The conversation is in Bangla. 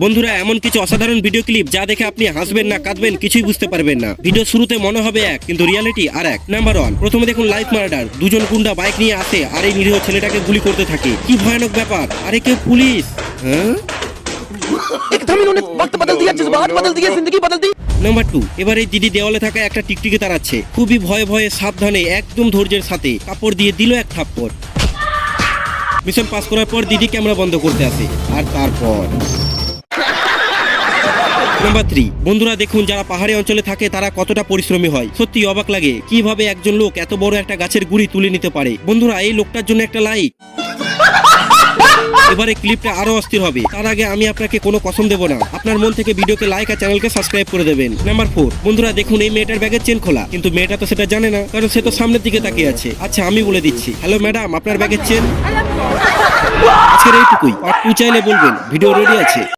বন্ধুরা, এমন কিছু অসাধারণ ভিডিও ক্লিপ যা দেখে আপনি হাসবেন না কাঁদবেন কিছুই বুঝতে পারবেন না। ভিডিও শুরুতে মনে হবে এক, কিন্তু রিয়ালিটি আর এক। নাম্বার 1, প্রথমে দেখুন লাইফ মার্ডার। দুজন গুন্ডা বাইক নিয়ে আসে আর এই নিরীহ ছেলেটাকে গুলি করতে থাকে। কি ভয়ানক ব্যাপার! আরে কেউ পুলিশ? হ্যাঁ। एकदम इन्होंने वक्त बदल दिया, जज्बात बदल दिए, जिंदगी बदल दी। নাম্বার 2, এবার এই দিদি দেওয়ালে থাকা একটা টিকটিকি তাড়াচ্ছে। খুবই ভয়ে ভয়ে সাবধানে একদম ধৈর্যের সাথে কাপড় দিয়ে দিল এক থাপ্পড়। মিশন পাস করার পর দিদি ক্যামেরা বন্ধ করতে আসে। আর তারপর নাম্বার 3, বন্ধুরা দেখুন যারা পাহাড়ি অঞ্চলে থাকে তারা কতটা পরিশ্রমী হয়। সত্যি অবাক লাগে কিভাবে একজন লোক এত বড় একটা গাছের গুড়ি তুলে নিতে পারে। বন্ধুরা, এই লোকটার জন্য একটা লাইক। এবারে ক্লিপটা আরো অস্থির হবে। তার আগে আমি আপনাকে কোনো কসম দেব না, আপনার মন থেকে ভিডিওকে লাইক আর চ্যানেলকে সাবস্ক্রাইব করে দেবেন। নাম্বার 4, বন্ধুরা দেখুন এই মেয়েটার ব্যাগের চেন খোলা, কিন্তু মেয়েটা তো সেটা জানে না, কারণ সে তো সামনের দিকে তাকিয়ে আছে। আচ্ছা আমি বলে দিচ্ছি, হ্যালো ম্যাডাম, আপনার ব্যাগের চেন। আজকের এইটুকুই। পার্ট 2 চাইলে বলবেন, ভিডিও রেডি আছে।